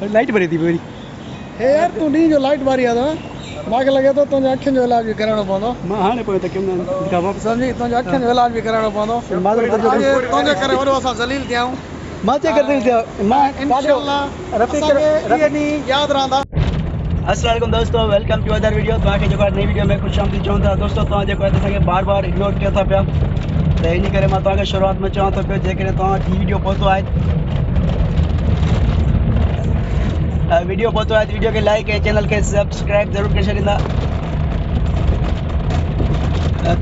Light भरी थी पूरी। हे यार तू नी जो लाइट मारी था मांखे लगे तो तुझे अखियुनि जो इलाज भी कराइणो पवंदो। मां हाणे पोइ त कमु दिखा वापसि समझी तुझे अखियुनि जो इलाज भी कराइणो पवंदो। तुझे करे वॾो असां ज़लील थिया आहियूं। मां चेक करते थे मां इंशाअल्लाह रफ़ीक रफ़ी याद रहंदा। अस्सलाम वालेकुम दोस्तों, वेलकम टू अदर वीडियो। तव्हांखे जेको नई वीडियो में खुश आमदीद चवनि था। दोस्तों तव्हां जेको आहे असांखे बार बार इग्नोर कयो था पिया, त इन करे मां तव्हांखे शुरूआत में चवां थो पियो, जेकॾहिं तव्हां वीडियो पहुतो आहे वीडियो खे लाइक ऐं चैनल खे सब्सक्राइब ज़रूरु करे छॾींदा।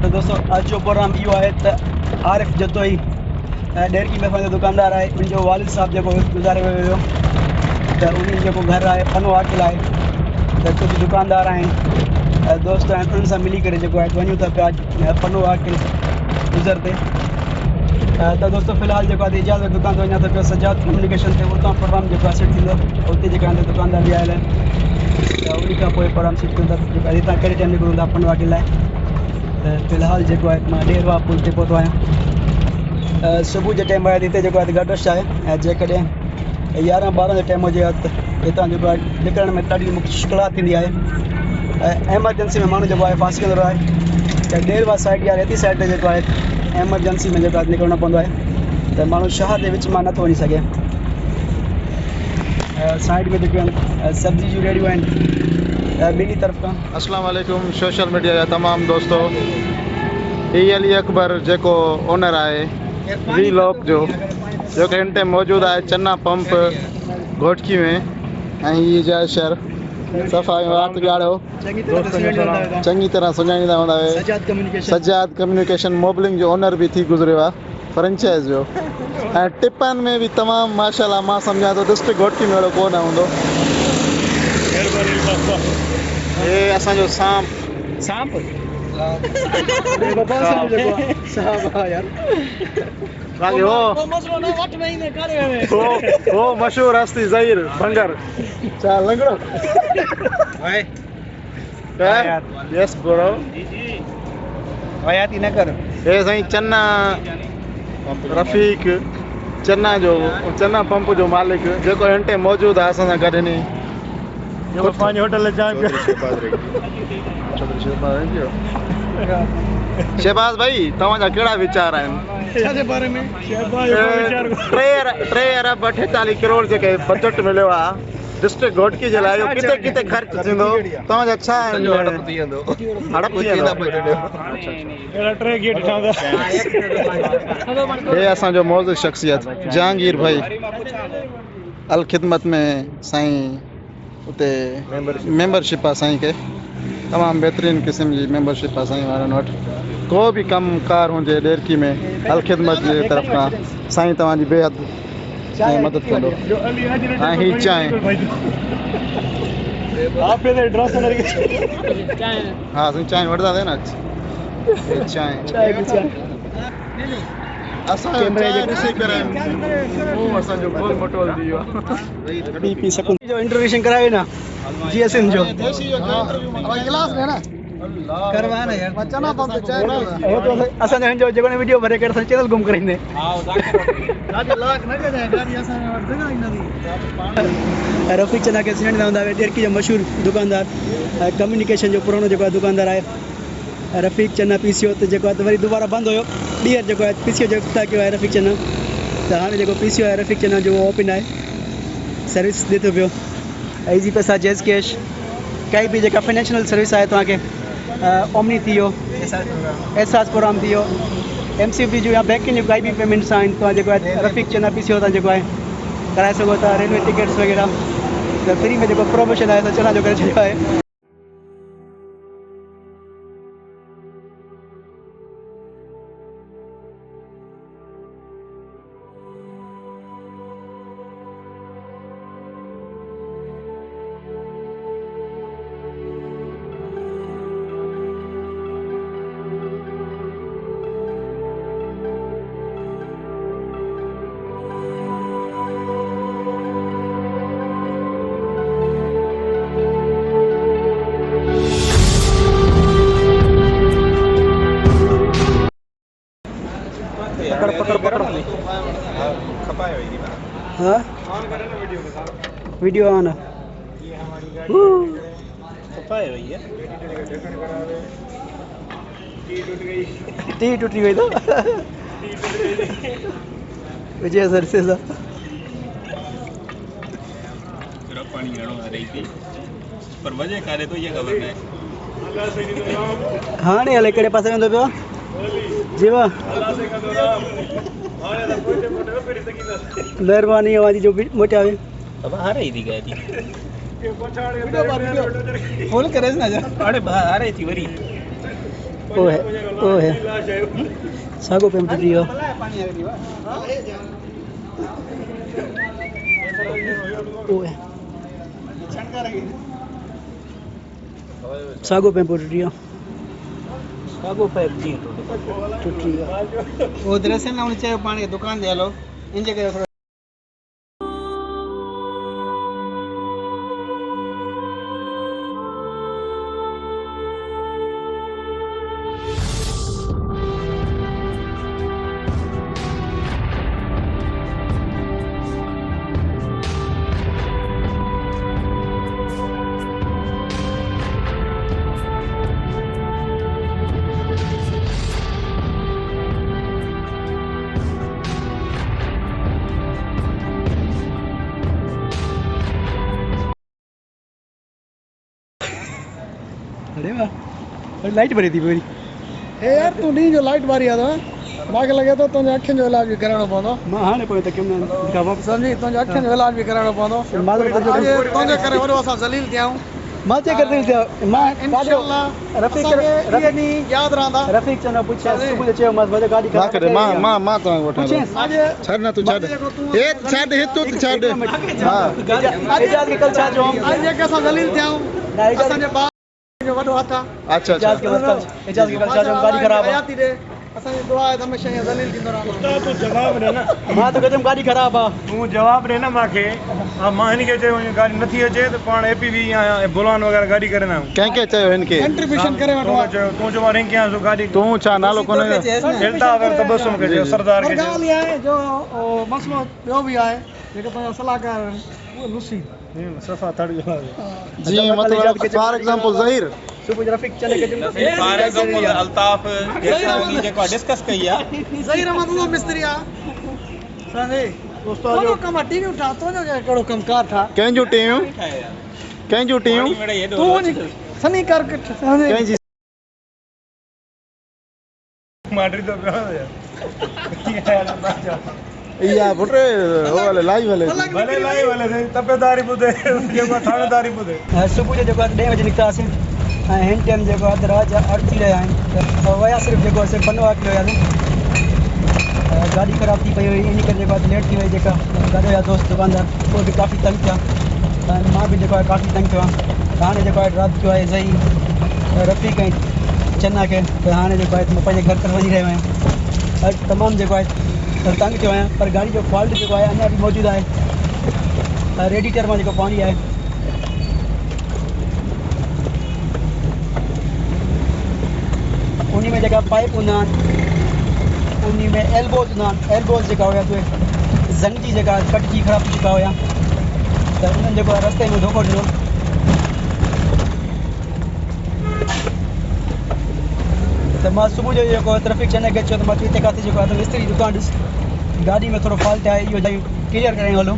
त दोस्तों अॼु जो प्रोग्राम इहो आहे त आरिफ जतोई डेरकी में असांजो दुकानदार आहे, मुंहिंजो वालिद साहब जेको गुज़ारे वियो हुयो, त उन्हनि जेको घरु आहे पनो वाकिल आहे, त कुझु दुकानदार आहिनि दोस्त आहिनि, उन्हनि सां मिली करे जेको आहे वञूं था पिया पनो वाकिल गुज़र ते। त दोस्तों फ़िलहालु जेको आहे इजाज़त दुकान ते वञा थो पियो सजाद कम्युनिकेशन ते, उतां प्रोग्राम जेको आहे सेट थींदो, उते जेका आहिनि दुकानदार बि आयल आहिनि, त उन खां पोइ प्रोग्राम सेट थींदो जेको आहे हितां कहिड़े टाइम निकिरूं था पनो वाकिल लाइ। त फ़िलहालु जेको आहे मां ॾेरवा पुल ते पहुतो आहियां। सुबुह जे टाइम आहे हिते जेको आहे गडश आहे, ऐं जेकॾहिं 11-12 जे टाइम हुजे त हितां जेको आहे निकिरण में ॾाढी मुश्किलात थींदी आहे, ऐं एमरजेंसी में माण्हू जेको आहे फासी वेंदो आहे, त ॾेरवा साइड या रेती साइड ते जेको आहे एमरजेंसी में जेको आहे निकिरणो पवंदो आहे, त माण्हू शहर जे विच मां नथो वञी सघे। साइड में जेके आहिनि सब्जी जूं रेड़ियूं आहिनि ॿिन्ही तरफ़ खां। अस्सलाम वालेकुम सोशल मीडिया जा तमाम दोस्तों, अली अकबर जेको ओनर आहे वी लॉक जो जेको हिन टाइम मौजूदु आहे चन्ना पंप घोटकी में, ऐं हीअ जाइ शहर सफ़ा वात ॻाढ़ो चङी तरह सुञाणींदा हूंदा हुए। सजाद कम्युनिकेशन मोबलिंग जो ओनर बि थी गुज़रियो आहे, फ्रेंचाइज़ जो, ऐं टिपनि में बि तमामु माशाल्लाह मां सम्झां थो डिस्ट्रिक्ट घोटकी में अहिड़ो कोन हूंदो। हे असांजो सांप बाक़ी हो मशहूर हस्ती ज़हीर भंगर छा लंगड़ो यस ब्रो हयाती न कर। हे साईं चन्ना रफ़ीक चन्ना पंप जो मालिक जेको हिन टाइम मौजूदु आहे असां सां गॾु हिन पंहिंजे होटल शहबाज़ भाई तव्हांजा कहिड़ा वीचार आहिनि टे अरब 48 करोड़ जेके बजट मिलियो आहे डिस्ट्रिक्ट घोटकी जे लाइ, किथे किथे ख़र्च थींदो, तव्हांजा छा आहिनि? हे असांजो मौजूद शख्सियत जहांगीर भाई अल ख़िदमत में साईं, उते मेंबरशिप आहे साईं खे, तमामु बहितरीनु क़िस्म जी मेंबरशिप आहे साईं वारनि वटि। को बि कमु कार हुजे डेरकी में अल ख़िदमत जे तरफ़ खां साईं तव्हांजी बेहद मदद कंदो। ऐं हीअ चांहि हा साईं चांहि वठंदा थिए न चांहि असांजो गोल मटोल थी वियो जो इंट्रोडक्शन करायो ना जीएसएम जो करवा ना यार चना पंप चाय असांजो हिन जो जेको वीडियो भरे करे असां चैनल गुम कराईंदे रफ़ीक चन्ना खे सुञाणींदा हूंदा डेरकी जो मशहूरु दुकानदार, कम्युनिकेशन जो पुराणो जेको आहे दुकानदार आहे रफ़ीक चन्ना पीसीओ, त जेको आहे त वरी दुबारा बंदि हुयो, ॿीहर जेको आहे पीसीओ जो इफ़्तिताह कयो आहे रफ़ीक चन्ना, त हाणे जेको पीसीओ आहे रफ़ीक चन्ना जो ओपन आहे, सर्विस ॾिए थो पियो, ईज़ी पैसा जैज़ कैश, काई बि जेका फाइनेंशियल सर्विस आहे तव्हांखे ओमनी थी वियो, एहसास प्रोग्राम थी वियो, MCP जो या बैंकिंग जो काई बि पेमेंट्स आहिनि तव्हां जेको आहे रफ़ीक चन्ना पीसीओ तव्हां जेको आहे कराए सघो था। रेलवे टिकट्स वग़ैरह त फ्री में जेको प्रोमोशन आहे चन्ना जो करे छॾियो आहे। पकड़ खपाए हाँ वीडियो आना टी टूटी गई तो विजय सर से पानी घणो आ रही थी पर वजह करे तो ये खबर है हाणे हले कहिड़े पासे वेंदो पियो जीवा महिरबानी अवां जी जो मोटावे अब आ रही थी गाड़ी फोन करे ना जा अरे आ रही थी वरी ओ है सागो पे टूटी हो ओ है सागो पे टूटी हो सागो पैप थी टूटी हो वो दरअसल ना उन्हें चाहे पानी की दुकान दे लो इन जगह अरे वाह लाइट भरी थी पूरी ए यार तू नहीं जो लाइट बारी आ मांखे लगे तो तुझे अखियुनि जो इलाज भी कराइणो पवंदो मां हाणे पोइ त केम न दिखावा सम्झी तुझे अखियुनि जो इलाज भी कराइणो पवंदो मां तो तुझे करे वॾो असां ज़लील थिया आहियूं मां चेक करते थे मां इंशाअल्लाह रफीक रफीक याद रहंदा रफीक चनो पूछा सुबह जो मां वजह गाड़ी ना करे मां तो वठा आज छाड़ ना तू छाड़ ए छाड़ हे तू छाड़ हां एजाज के कल छा जो आज जेके असां ज़लील थिया आहियूं असांजे ॿार जो वॾो हथ आहे अच्छा एजाज के कल छा जो गाड़ी खराब है हयाती ॾे असांजी दुआ आहे त हमेशह ईअं ज़लील थींदो रहंदो तू जवाब ॾे न मां तो कहते गाड़ी खराब है तू जवाब ॾे न मांखे मां हिन खे चयो गाड़ी नथी अचे त पाण एपीवी या बुलान वग़ैरह गाड़ी करे ना कंहिंखे चयो हिनखे कंट्रीब्यूशन करे वठो तू जो रिंग कयां सो गाड़ी तूं छा नालो कोन खेलता अगर तबसुम के चयो सरदार पर के चयो ॻाल्हि इहा आहे जो मसलो ॿियो बि आहे जेको पंहिंजो सलाहकार उहो लुसी सफ़ा थड़ जो जी मतलब फॉर एग्जांपल ज़हीर सुबह रफीक चले के फॉर एग्जांपल अल्ताफ जैसा जेको डिस्कस कई आहे सही रहंदो मिस्त्री आहे साने दोस्तों जो कम टीवी उठा तो जो कहिड़ो कमकार था कंहिंजूं टीयूं कंहिंजूं टीयूं तू सनी कर कंहिंजी माडरी तो इहा पुट हो वाले लाइव वाले भले लाइव वाले थे तपेदारी बुधे जेको थानेदारी बुधे सुबह जो 10 बजे निकितासीं ऐं हिन टाइम जेको आहे रात जा 8 थी रहिया आहिनि त विया सिर्फ़ु जेको आहे पनवा किलो वियासीं गाॾी ख़राब थी पई हुई इन करे जेको आहे लेट थी वई जेका गॾु हुया दोस्त दुकानदार उहे बि काफ़ी तंग थिया ऐं मां बि जेको आहे काफ़ी तंग थियो आहे त हाणे जेको आहे राति जो आहे सही रफ़ीक ऐं चन्ना खे त हाणे जेको आहे मां पंहिंजे घर तरफ़ वञी रहियो आहियां अॼु तमामु जेको आहे तंग थियो आहियां पर गाड़ी जो फॉल्ट जेको आहे अञा बि मौजूदु आहे रेडिएटर मां जेको पाणी आहे उन में जेका पाइप हूंदा आहिनि उन में एल्बोज हूंदा आहिनि एल्बोज जेका हुया उहे ज़ंग जी जेका कटिजी ख़राब थी चुका हुया त उन्हनि जेको आहे रस्ते में धोखो ॾिनो त मां सुबुह जो जेको आहे ट्रैफिक चने खे चयो त मां हिते किथे जेको आहे त मिस्त्री दुकान ॾिस गाॾी में थोरो फॉल्ट आहे इहो क्लियर करे हलूं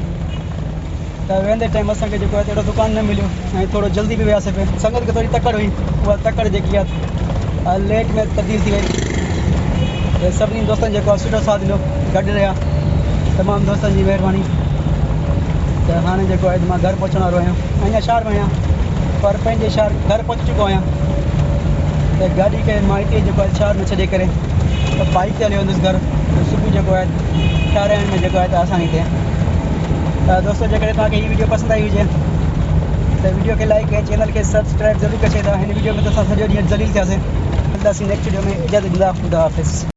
त वेंदे टाइम असांखे जेको आहे अहिड़ो दुकान न मिलियो ऐं थोरो जल्दी बि वियासीं पिया संगत खे थोरी तकड़ हुई उहा तकड़ जेकी आहे लेट में तब्दील थी वई सभिनी दोस्तनि जेको आहे सुठो साथ ॾिनो गॾु रहिया तमामु दोस्तनि जी महिरबानी त हाणे जेको आहे मां घर पहुचण वारो आहियां अञा शहर में आहियां पर पंहिंजे शहर घर पहुची चुको आहियां त गाॾी खे मां हिते जेको आहे शहर में छॾे करे त बाइक ते हली वेंदुसि घर सुबुह जेको आहे ठाराइण में जेको आहे त आसानी थिए दोस्तो जेकॾहिं तव्हांखे हीअ वीडियो पसंदि आई हुजे त वीडियो खे लाइक ऐं चैनल खे सब्सक्राइब ज़रूरु कजे था हिन वीडियो में त असां सॼो ॾींहुं ज़लील थियासीं मिलंदासीं नेक्स्ट वीडियो में इजाज़त ॾींदा ख़ुदा हाफ़िज़